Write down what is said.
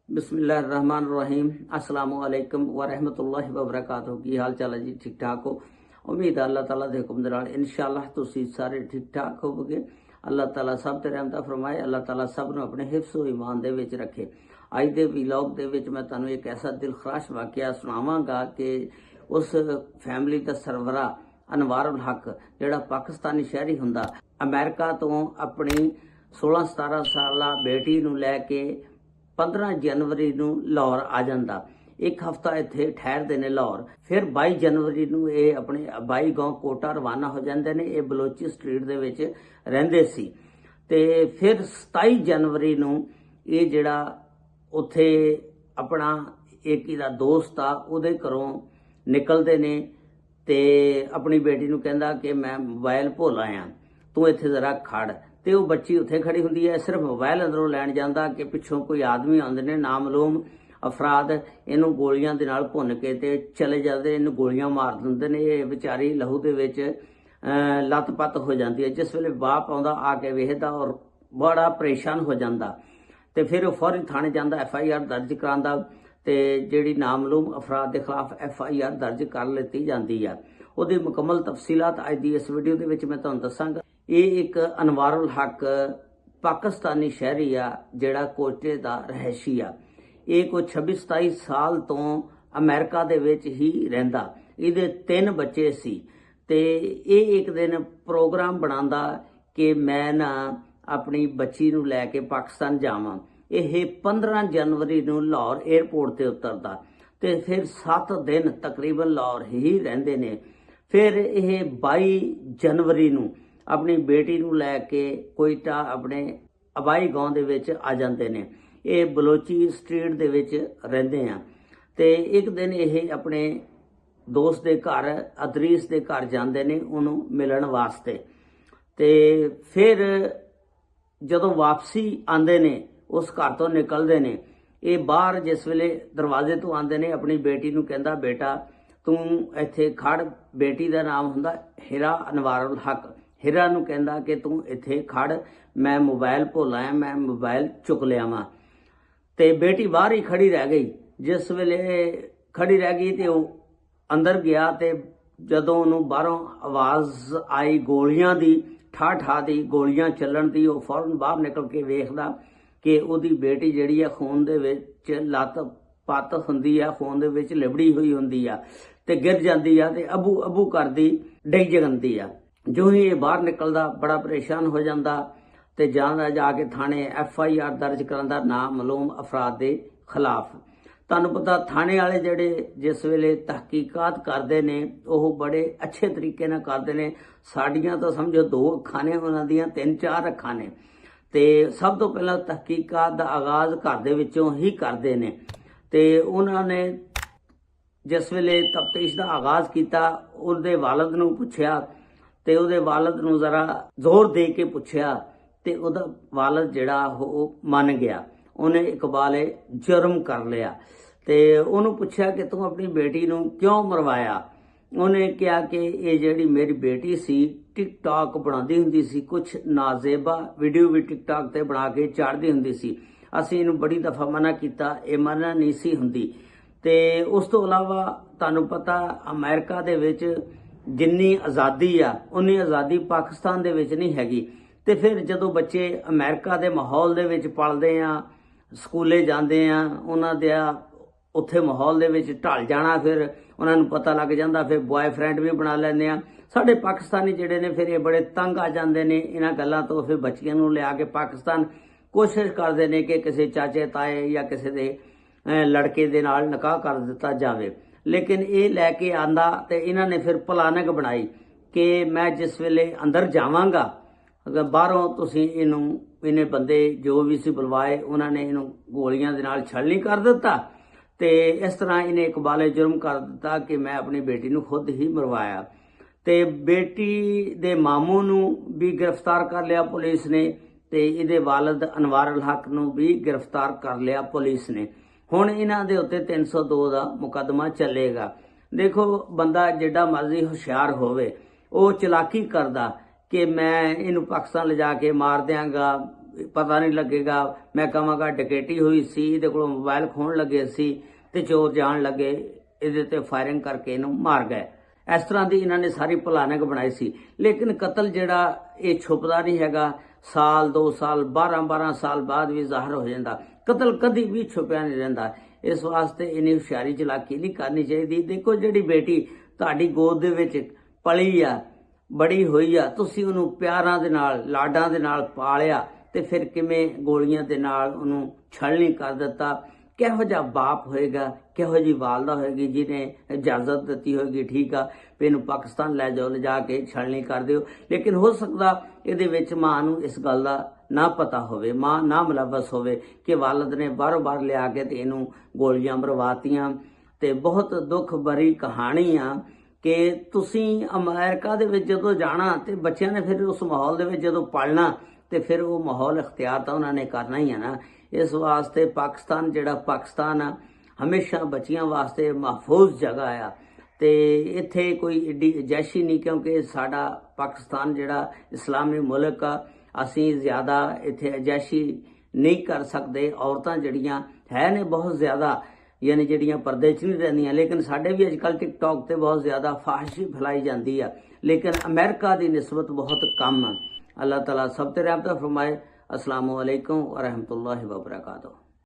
बिस्मिल्लाहिर्रहमानिर्रहीम अस्सलामुअलैकुम वरहमतुल्लाहि वबरकातुहू। की हाल चाल है जी? ठीक ठाक हो? उम्मीद है अल्लाह ताला दे हुक्म दे नाल इंशाअल्लाह तुसीं सारे ठीक ठाक होवोगे। अल्लाह ताला सब ते रहमत फरमाए। अल्लाह ताला सब नूं अपने हिफ्ज़ व ईमान दे विच रखे। अज दे व्लॉग दे विच मैं तुहानूं एक ऐसा दिलखराश वाक़या सुणावांगा कि उस फैमिली दा सरवरा अनवारुल हक जिहड़ा पाकिस्तानी शहरी हुंदा अमेरिका तो अपनी 16-17 साला बेटी नूं लैके 15 जनवरी ਨੂੰ ਲਾਹੌਰ ਆ ਜਾਂਦਾ। एक हफ्ता ਇੱਥੇ ਠਹਿਰਦੇ ਨੇ ਲਾਹੌਰ। ਫਿਰ 22 ਜਨਵਰੀ ਨੂੰ ਇਹ ਆਪਣੇ ਅਬਾਈ ਗਾਉਂ ਕੋਟਾ ਰਵਾਨਾ ਹੋ ਜਾਂਦੇ ਨੇ। ਇਹ ਬਲੋਚੀ ਸਟਰੀਟ ਦੇ ਵਿੱਚ ਰਹਿੰਦੇ ਸੀ ਤੇ ਫਿਰ 27 ਜਨਵਰੀ ਨੂੰ ਇਹ ਜਿਹੜਾ ਉੱਥੇ ਆਪਣਾ ਇੱਕ ਇਹਦਾ ਦੋਸਤ ਆ ਉਹਦੇ ਘਰੋਂ ਨਿਕਲਦੇ ਨੇ ਤੇ ਆਪਣੀ ਬੇਟੀ ਨੂੰ ਕਹਿੰਦਾ ਕਿ ਮੈਂ ਮੋਬਾਈਲ ਭੁੱਲ ਆਇਆ, ਤੂੰ ਇੱਥੇ ਜ਼ਰਾ ਖੜ। ਤੇ ਉਹ ਬੱਚੀ ਉੱਥੇ ਖੜੀ ਹੁੰਦੀ ਹੈ, ਸਿਰਫ ਮੋਬਾਈਲ ਅੰਦਰੋਂ ਲੈਣ ਜਾਂਦਾ ਕਿ ਪਿੱਛੋਂ ਕੋਈ ਆਦਮੀ ਆਉਂਦੇ ਨੇ ਨਾਮਲੂਮ ਅਫਰਾਦ, ਇਹਨੂੰ ਗੋਲੀਆਂ ਦੇ ਨਾਲ ਭੁੰਨ ਕੇ ਤੇ ਚਲੇ ਜਾਂਦੇ, ਇਹਨੂੰ ਗੋਲੀਆਂ ਮਾਰ ਦਿੰਦੇ ਨੇ। ਇਹ ਵਿਚਾਰੀ ਲਹੂ ਦੇ ਵਿੱਚ ਲੱਤ-ਪੱਤ ਹੋ ਜਾਂਦੀ ਹੈ। ਜਿਸ ਵੇਲੇ ਬਾਪ ਆਉਂਦਾ ਆ ਕੇ ਵੇਖਦਾ ਔਰ ਬੜਾ ਪਰੇਸ਼ਾਨ ਹੋ ਜਾਂਦਾ ਤੇ ਫਿਰ ਉਹ ਫੌਰੀ ਥਾਣੇ ਜਾਂਦਾ, FIR ਦਰਜ ਕਰਾਉਂਦਾ ਤੇ ਜਿਹੜੀ ਨਾਮਲੂਮ ਅਫਰਾਦ ਦੇ ਖਿਲਾਫ FIR ਦਰਜ ਕਰ ਲਿੱਤੀ ਜਾਂਦੀ ਆ। ਉਹਦੀ ਮੁਕੰਮਲ ਤਫਸੀਲਾਤ ਅੱਜ ਦੀ ਇਸ ਵੀਡੀਓ ਦੇ ਵਿੱਚ ਮੈਂ ਤੁਹਾਨੂੰ ਦੱਸਾਂਗਾ। ਇਹ ਇੱਕ ਅਨਵਾਰੁਲ ਹਕ ਪਾਕਿਸਤਾਨੀ ਸ਼ਹਿਰੀ ਆ ਜਿਹੜਾ ਕੋਟੇ ਦਾ ਰਹਿਸ਼ੀ ਆ। ਇਹ ਕੋਈ 26-27 ਸਾਲ ਤੋਂ ਅਮਰੀਕਾ ਦੇ ਵਿੱਚ ਹੀ ਰਹਿੰਦਾ। ਇਹਦੇ 3 ਬੱਚੇ ਸੀ ਤੇ ਇਹ ਇੱਕ ਦਿਨ ਪ੍ਰੋਗਰਾਮ ਬਣਾਉਂਦਾ ਕਿ ਮੈਂ ਨਾ ਆਪਣੀ ਬੱਚੀ ਨੂੰ ਲੈ ਕੇ ਪਾਕਿਸਤਾਨ ਜਾਵਾਂ। ਇਹ 15 ਜਨਵਰੀ ਨੂੰ ਲਾਹੌਰ 에ਅਰਪੋਰਟ ਤੇ ਉਤਰਦਾ ਤੇ ਫਿਰ 7 ਦਿਨ ਤਕਰੀਬਨ ਲਾਹੌਰ ਹੀ ਰਹਿੰਦੇ ਨੇ। ਫਿਰ ਇਹ 22 ਜਨਵਰੀ ਨੂੰ ਆਪਣੀ ਬੇਟੀ ਨੂੰ ਲੈ ਕੇ ਕੋਇਟਾ ਆਪਣੇ ਅਬਾਈ ਗਾਉਂ ਦੇ ਵਿੱਚ ਆ ਜਾਂਦੇ ਨੇ। ਇਹ ਬਲੋਚੀ ਸਟਰੀਟ ਦੇ ਵਿੱਚ ਰਹਿੰਦੇ ਆ ਤੇ ਇੱਕ ਦਿਨ ਇਹ ਆਪਣੇ ਦੋਸਤ ਦੇ ਘਰ ਅਦਰੀਸ ਦੇ ਘਰ ਜਾਂਦੇ ਨੇ ਉਹਨੂੰ ਮਿਲਣ ਵਾਸਤੇ। ਤੇ ਫਿਰ ਜਦੋਂ ਵਾਪਸੀ ਆਉਂਦੇ ਨੇ ਉਸ ਘਰ ਤੋਂ ਨਿਕਲਦੇ ਨੇ, ਇਹ ਬਾਹਰ ਜਿਸ ਵੇਲੇ ਦਰਵਾਜ਼ੇ ਤੋਂ ਆਉਂਦੇ ਨੇ ਆਪਣੀ ਬੇਟੀ ਨੂੰ ਕਹਿੰਦਾ, ਬੇਟਾ ਤੂੰ ਇੱਥੇ ਖੜ। ਬੇਟੀ ਦਾ ਨਾਮ ਹੁੰਦਾ ਹਿਰਾ ਅਨਵਾਰੁਲ ਹਕ। ਹਿਰਾ ਨੂੰ ਕਹਿੰਦਾ ਕਿ ਤੂੰ ਇੱਥੇ ਖੜ, ਮੈਂ ਮੋਬਾਈਲ ਭੁੱਲ ਆਇਆ, ਮੈਂ ਮੋਬਾਈਲ ਚੁੱਕ ਲਿਆ ਵਾਂ। ਤੇ ਬੇਟੀ ਬਾਹਰ ਹੀ ਖੜੀ ਰਹਿ ਗਈ। ਜਿਸ ਵੇਲੇ ਖੜੀ ਰਹਿ ਗਈ ਤੇ ਉਹ ਅੰਦਰ ਗਿਆ ਤੇ ਜਦੋਂ ਉਹਨੂੰ ਬਾਹਰੋਂ ਆਵਾਜ਼ ਆਈ ਗੋਲੀਆਂ ਦੀ, ਠਾ ਦੀ ਗੋਲੀਆਂ ਚੱਲਣ ਦੀ, ਉਹ ਫੌਰਨ ਬਾਹਰ ਨਿਕਲ ਕੇ ਵੇਖਦਾ ਕਿ ਉਹਦੀ ਬੇਟੀ ਜਿਹੜੀ ਆ ਖੂਨ ਦੇ ਵਿੱਚ ਲੱਤ-ਪੱਤ ਹੁੰਦੀ ਆ, ਖੂਨ ਦੇ ਵਿੱਚ ਲਿਬੜੀ ਹੋਈ ਹੁੰਦੀ ਆ ਤੇ ਗਿਰ ਜਾਂਦੀ ਆ ਤੇ ਅਬੂ ਅਬੂ ਕਰਦੀ ਡਿੱਗ ਜਾਂਦੀ ਆ। ਜੋ ਹੀ ਇਹ ਬਾਹਰ ਨਿਕਲਦਾ ਬੜਾ ਪਰੇਸ਼ਾਨ ਹੋ ਜਾਂਦਾ ਤੇ ਜਾਂਦਾ ਜਾ ਕੇ ਥਾਣੇ FIR ਦਰਜ ਕਰਾਉਂਦਾ ਨਾਮਲੂਮ ਅਫਰਾਦ ਦੇ ਖਿਲਾਫ। ਤੁਹਾਨੂੰ ਪਤਾ ਥਾਣੇ ਵਾਲੇ ਜਿਹੜੇ ਜਿਸ ਵੇਲੇ ਤਹਿਕੀਕਾਤ ਕਰਦੇ ਨੇ ਉਹ ਬੜੇ ਅੱਛੇ ਤਰੀਕੇ ਨਾਲ ਕਰਦੇ ਨੇ। ਸਾਡੀਆਂ ਤਾਂ ਸਮਝੋ 2 ਅੱਖਾਂ ਨੇ, ਉਹਨਾਂ ਦੀਆਂ 3-4 ਅੱਖਾਂ ਨੇ। ਤੇ ਸਭ ਤੋਂ ਪਹਿਲਾਂ ਤਹਿਕੀਕਾਤ ਦਾ ਆਗਾਜ਼ ਘਰ ਦੇ ਵਿੱਚੋਂ ਹੀ ਕਰਦੇ ਨੇ। ਤੇ ਉਹਨਾਂ ਨੇ ਜਿਸ ਵੇਲੇ ਤਫਤੀਸ਼ ਦਾ ਆਗਾਜ਼ ਕੀਤਾ, ਉਹਦੇ ਵਾਲਦ ਨੂੰ ਪੁੱਛਿਆ ਤੇ ਉਹਦੇ ਵਾਲਦ ਨੂੰ ਜ਼ਰਾ ਜ਼ੋਰ ਦੇ ਕੇ ਪੁੱਛਿਆ ਤੇ ਉਹਦਾ ਵਾਲਦ ਜਿਹੜਾ ਉਹ ਮੰਨ ਗਿਆ। ਉਹਨੇ ਇਕਬਾਲੇ ਜੁਰਮ ਕਰ ਲਿਆ ਤੇ ਉਹਨੂੰ ਪੁੱਛਿਆ ਕਿ ਤੂੰ ਆਪਣੀ ਬੇਟੀ ਨੂੰ ਕਿਉਂ ਮਰਵਾਇਆ। ਉਹਨੇ ਕਿਹਾ ਕਿ ਇਹ ਜਿਹੜੀ ਮੇਰੀ ਬੇਟੀ ਸੀ ਟਿਕਟੌਕ ਬਣਾਉਂਦੀ ਹੁੰਦੀ ਸੀ, ਕੁਝ ਨਾਜ਼ੇਬਾ ਵੀਡੀਓ ਵੀ ਟਿਕਟੌਕ ਤੇ ਬਣਾ ਕੇ ਚਾੜਦੀ ਹੁੰਦੀ ਸੀ। ਅਸੀਂ ਇਹਨੂੰ ਬੜੀ ਦਫਾ ਮਨਾ ਕੀਤਾ, ਇਹ ਮਨਾ ਨਹੀਂ ਸੀ ਹੁੰਦੀ। ਤੇ ਉਸ ਤੋਂ ਇਲਾਵਾ ਤੁਹਾਨੂੰ ਪਤਾ ਅਮਰੀਕਾ ਦੇ ਵਿੱਚ ਜਿੰਨੀ ਆਜ਼ਾਦੀ ਆ ਉਨੀ ਆਜ਼ਾਦੀ ਪਾਕਿਸਤਾਨ ਦੇ ਵਿੱਚ ਨਹੀਂ ਹੈਗੀ। ਤੇ ਫਿਰ ਜਦੋਂ ਬੱਚੇ ਅਮਰੀਕਾ ਦੇ ਮਾਹੌਲ ਦੇ ਵਿੱਚ ਪਲਦੇ ਆ, ਸਕੂਲੇ ਜਾਂਦੇ ਆ, ਉਹਨਾਂ ਦੇ ਉੱਥੇ ਮਾਹੌਲ ਦੇ ਵਿੱਚ ਢਲ ਜਾਣਾ, ਫਿਰ ਉਹਨਾਂ ਨੂੰ ਪਤਾ ਲੱਗ ਜਾਂਦਾ, ਫਿਰ ਬॉयਫ੍ਰੈਂਡ ਵੀ ਬਣਾ ਲੈਂਦੇ ਆ। ਸਾਡੇ ਪਾਕਿਸਤਾਨੀ ਜਿਹੜੇ ਨੇ ਫਿਰ ਇਹ ਬੜੇ ਤੰਗ ਆ ਜਾਂਦੇ ਨੇ ਇਹਨਾਂ ਗੱਲਾਂ ਤੋਂ। ਫਿਰ ਬੱਚਿਆਂ ਨੂੰ ਲਿਆ ਕੇ ਪਾਕਿਸਤਾਨ ਕੋਸ਼ਿਸ਼ ਕਰਦੇ ਨੇ ਕਿ ਕਿਸੇ ਚਾਚੇ ਤਾਏ ਜਾਂ ਕਿਸੇ ਦੇ ਲੜਕੇ ਦੇ ਨਾਲ ਨਿਕਾਹ ਕਰ ਦਿੱਤਾ ਜਾਵੇ। ਲੇਕਿਨ ਇਹ ਲੈ ਕੇ ਆਂਦਾ ਤੇ ਇਹਨਾਂ ਨੇ ਫਿਰ ਪਲਾਨਿੰਗ ਬਣਾਈ ਕਿ ਮੈਂ ਜਿਸ ਵੇਲੇ ਅੰਦਰ ਜਾਵਾਂਗਾ, ਅਗਰ ਬਾਹਰੋਂ ਤੁਸੀਂ ਇਹਨੇ ਬੰਦੇ ਜੋ ਵੀ ਸੀ ਬੁਲਵਾਏ, ਉਹਨਾਂ ਨੇ ਇਹਨੂੰ ਗੋਲੀਆਂ ਦੇ ਨਾਲ ਛਲਣੀ ਕਰ ਦਿੱਤਾ ਤੇ ਇਸ ਤਰ੍ਹਾਂ ਇਹਨੇ ਇਕਬਾਲੇ ਜੁਰਮ ਕਰ ਦਿੱਤਾ ਕਿ ਮੈਂ ਆਪਣੀ ਬੇਟੀ ਨੂੰ ਖੁਦ ਹੀ ਮਰਵਾਇਆ। ਤੇ ਬੇਟੀ ਦੇ ਮਾਮੂ ਨੂੰ ਵੀ ਗ੍ਰਿਫਤਾਰ ਕਰ ਲਿਆ ਪੁਲਿਸ ਨੇ ਤੇ ਇਹਦੇ ਵਾਲਦ ਅਨਵਾਰੁਲ ਹਕ ਨੂੰ ਵੀ ਗ੍ਰਿਫਤਾਰ ਕਰ ਲਿਆ ਪੁਲਿਸ ਨੇ। ਹੁਣ ਇਹਨਾਂ ਦੇ ਉੱਤੇ 302 ਦਾ ਮੁਕੱਦਮਾ ਚੱਲੇਗਾ। ਦੇਖੋ ਬੰਦਾ ਜਿੱਡਾ ਮਰਜ਼ੀ ਹੁਸ਼ਿਆਰ ਹੋਵੇ, ਉਹ ਚਲਾਕੀ ਕਰਦਾ ਕਿ ਮੈਂ ਇਹਨੂੰ ਪਾਕਿਸਤਾਨ ਲਿਜਾ ਕੇ ਮਾਰ ਦਿਆਂਗਾ, ਪਤਾ ਨਹੀਂ ਲੱਗੇਗਾ। ਮੈਂ ਕਹਾਂਗਾ ਡਕੈਤੀ ਹੋਈ ਸੀ, ਇਹਦੇ ਕੋਲੋਂ ਮੋਬਾਈਲ ਖੋਹਣ ਲੱਗੇ ਸੀ ਤੇ ਚੋਰ ਜਾਣ ਲੱਗੇ, ਇਹਦੇ ਤੇ ਫਾਇਰਿੰਗ ਕਰਕੇ ਇਹਨੂੰ ਮਾਰ ਗਏ। ਇਸ ਤਰ੍ਹਾਂ ਦੀ ਇਹਨਾਂ ਨੇ ਸਾਰੀ ਪਲਾਨਿੰਗ ਬਣਾਈ ਸੀ। ਲੇਕਿਨ ਕਤਲ ਜਿਹੜਾ ਇਹ ਛੁਪਦਾ ਨਹੀਂ ਹੈਗਾ, ਸਾਲ 2 ਸਾਲ 12 ਸਾਲ ਬਾਅਦ ਵੀ ਜ਼ਾਹਰ ਹੋ ਜਾਂਦਾ। ਕਤਲ ਕਦੀ ਵੀ ਛੁਪਿਆ ਨਹੀਂ ਰਹਿੰਦਾ। ਇਸ ਵਾਸਤੇ ਇਹਨੇ ਹੁਸ਼ਿਆਰੀ ਚਲਾਕੀ ਨਹੀਂ ਕਰਨੀ ਚਾਹੀਦੀ। ਦੇਖੋ ਜਿਹੜੀ ਬੇਟੀ ਤੁਹਾਡੀ ਗੋਦ ਦੇ ਵਿੱਚ ਪਲੀ ਆ, ਬੜੀ ਹੋਈ ਆ, ਤੁਸੀਂ ਉਹਨੂੰ ਪਿਆਰਾਂ ਦੇ ਨਾਲ ਲਾਡਾਂ ਦੇ ਨਾਲ ਪਾਲਿਆ ਤੇ ਫਿਰ ਕਿਵੇਂ ਗੋਲੀਆਂ ਦੇ ਨਾਲ ਉਹਨੂੰ ਛਲਣੀ ਕਰ ਦਿੱਤਾ। ਕਿਹੋ ਜਿਹਾ ਬਾਪ ਹੋਏਗਾ, ਕਿਹੋ ਜਿਹੀ ਵਾਲਦਾ ਹੋਏਗੀ ਜਿਹਨੇ ਇਜਾਜ਼ਤ ਦਿੱਤੀ ਹੋਏਗੀ, ਠੀਕ ਆ ਵੀ ਇਹਨੂੰ ਪਾਕਿਸਤਾਨ ਲੈ ਜਾਓ, ਲਿਜਾ ਕੇ ਛਲਣੀ ਕਰ ਦਿਓ। ਲੇਕਿਨ ਹੋ ਸਕਦਾ ਇਹਦੇ ਵਿੱਚ ਮਾਂ ਨੂੰ ਇਸ ਗੱਲ ਦਾ ਨਾ ਪਤਾ ਹੋਵੇ, ਮਾਂ ਨਾ ਮੁਲੱਵਸ ਹੋਵੇ ਕਿ ਵਾਲਦ ਨੇ ਬਾਹਰੋਂ ਲਿਆ ਕੇ ਤੇ ਇਹਨੂੰ ਗੋਲੀਆਂ ਮਰਵਾਤੀਆਂ। ਤੇ ਬਹੁਤ ਦੁੱਖ ਭਰੀ ਕਹਾਣੀ ਆ ਕਿ ਤੁਸੀਂ ਅਮਰੀਕਾ ਦੇ ਵਿੱਚ ਜਦੋਂ ਜਾਣਾ ਤੇ ਬੱਚਿਆਂ ਨੇ ਫਿਰ ਉਸ ਮਾਹੌਲ ਦੇ ਵਿੱਚ ਜਦੋਂ ਪਲਣਾ ਤੇ ਫਿਰ ਉਹ ਮਾਹੌਲ ਇਖਤਿਆਰ ਤਾਂ ਉਹਨਾਂ ਨੇ ਕਰਨਾ ਹੀ ਆ ਨਾ। ਇਸ ਵਾਸਤੇ ਪਾਕਿਸਤਾਨ ਜਿਹੜਾ ਪਾਕਿਸਤਾਨ ਆ ਹਮੇਸ਼ਾ ਬੱਚਿਆਂ ਵਾਸਤੇ ਮਹਫੂਜ਼ ਜਗ੍ਹਾ ਆ ਤੇ ਇੱਥੇ ਕੋਈ ਏਡੀ ਅਜੈਸ਼ੀ ਨਹੀਂ, ਕਿਉਂਕਿ ਸਾਡਾ ਪਾਕਿਸਤਾਨ ਜਿਹੜਾ ਇਸਲਾਮੀ ਮੁਲਕ ਆ, ਅਸੀਂ ਜ਼ਿਆਦਾ ਇੱਥੇ ਅਜੈਸ਼ੀ ਨਹੀਂ ਕਰ ਸਕਦੇ। ਔਰਤਾਂ ਜਿਹੜੀਆਂ ਹੈ ਨੇ ਬਹੁਤ ਜ਼ਿਆਦਾ, ਯਾਨੀ ਜਿਹੜੀਆਂ ਪਰਦੇ 'ਚ ਨਹੀਂ ਰਹਿੰਦੀਆਂ। ਲੇਕਿਨ ਸਾਡੇ ਵੀ ਅੱਜ ਕੱਲ੍ਹ ਟਿਕਟੌਕ ਤੇ ਬਹੁਤ ਜ਼ਿਆਦਾ ਫਾਹਿਸ਼ੀ ਫੈਲਾਈ ਜਾਂਦੀ ਆ, ਲੇਕਿਨ ਅਮਰੀਕਾ ਦੀ ਨਿਸਬਤ ਬਹੁਤ ਕਮ ਆ। ਅੱਲਾਹ ਤਾਲਾ ਸਭ ਤੇ ਰਹਿਮਤ ਫਰਮਾਏ। अस्सलामु अलैकुम व रहमतुल्लाहि व बरकातुहू।